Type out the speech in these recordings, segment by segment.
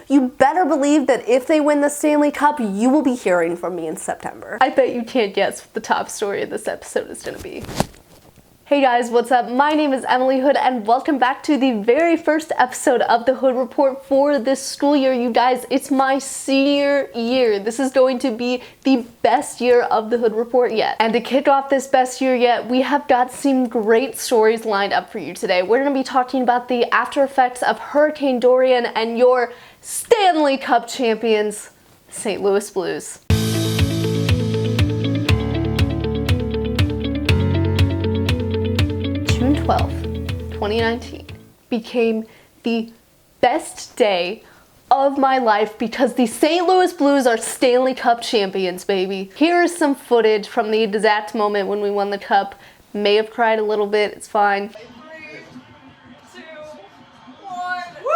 You better believe that if they win the Stanley Cup, you will be hearing from me in September. I bet you can't guess what the top story of this episode is going to be. Hey guys, what's up? My name is Emily Hood and welcome back to the very first episode of the Hood Report for this school year. You guys, it's my senior year. This is going to be the best year of the Hood Report yet. And to kick off this best year yet, we have got some great stories lined up for you today. We're going to be talking about the after effects of Hurricane Dorian and your Stanley Cup champions, St. Louis Blues. June 12th, 2019 became the best day of my life because the St. Louis Blues are Stanley Cup champions, baby. Here is some footage from the exact moment when we won the cup. May have cried a little bit, it's fine. 3, 2, 1. Woo!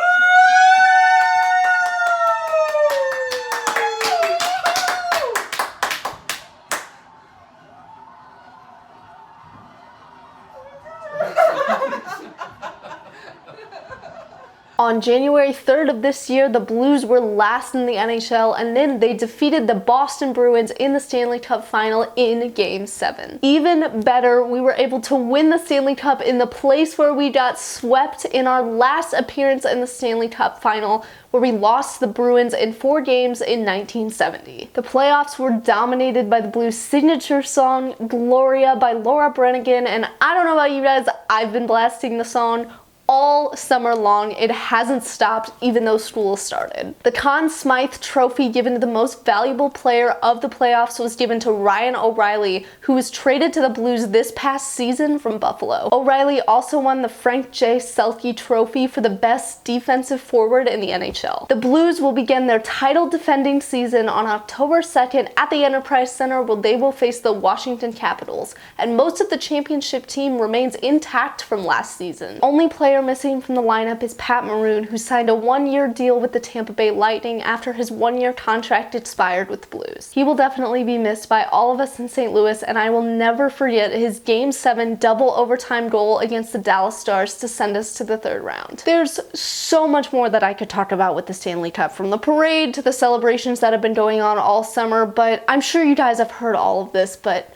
On January 3rd of this year, the Blues were last in the NHL, and then they defeated the Boston Bruins in the Stanley Cup final in Game 7. Even better, we were able to win the Stanley Cup in the place where we got swept in our last appearance in the Stanley Cup final, where we lost the Bruins in 4 games in 1970. The playoffs were dominated by the Blues' signature song, Gloria by Laura Branigan, and I don't know about you guys, I've been blasting the song all summer long. It hasn't stopped even though school started. The Conn Smythe Trophy given to the most valuable player of the playoffs was given to Ryan O'Reilly, who was traded to the Blues this past season from Buffalo. O'Reilly also won the Frank J. Selke Trophy for the best defensive forward in the NHL. The Blues will begin their title defending season on October 2nd at the Enterprise Center, where they will face the Washington Capitals, and most of the championship team remains intact from last season. Only player missing from the lineup is Pat Maroon, who signed a 1-year deal with the Tampa Bay Lightning after his 1-year contract expired with the Blues. He will definitely be missed by all of us in St. Louis, and I will never forget his Game 7 double overtime goal against the Dallas Stars to send us to the 3rd round. There's so much more that I could talk about with the Stanley Cup, from the parade to the celebrations that have been going on all summer, but I'm sure you guys have heard all of this, but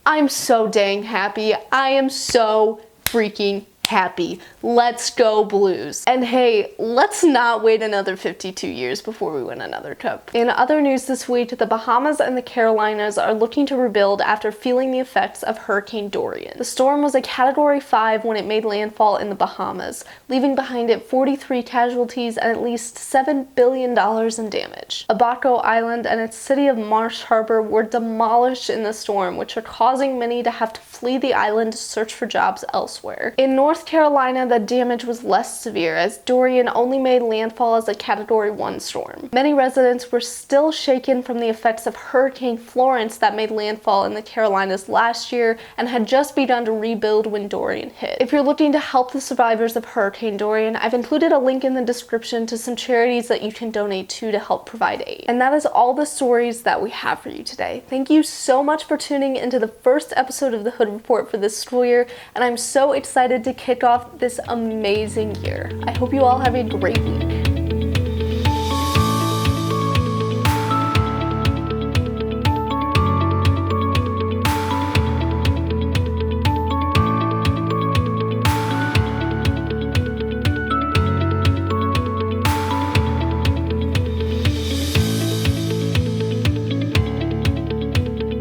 I'm so dang happy. I am so freaking happy. Let's go Blues. And hey, let's not wait another 52 years before we win another cup. In other news this week, the Bahamas and the Carolinas are looking to rebuild after feeling the effects of Hurricane Dorian. The storm was a Category 5 when it made landfall in the Bahamas, leaving behind it 43 casualties and at least $7 billion in damage. Abaco Island and its city of Marsh Harbor were demolished in the storm, which are causing many to have to flee the island to search for jobs elsewhere. In North Carolina, the damage was less severe, as Dorian only made landfall as a Category 1 storm. Many residents were still shaken from the effects of Hurricane Florence that made landfall in the Carolinas last year and had just begun to rebuild when Dorian hit. If you're looking to help the survivors of Hurricane Dorian, I've included a link in the description to some charities that you can donate to help provide aid. And that is all the stories that we have for you today. Thank you so much for tuning into the first episode of the Hood Report for this school year, and I'm so excited to kick off this amazing year. I hope you all have a great week.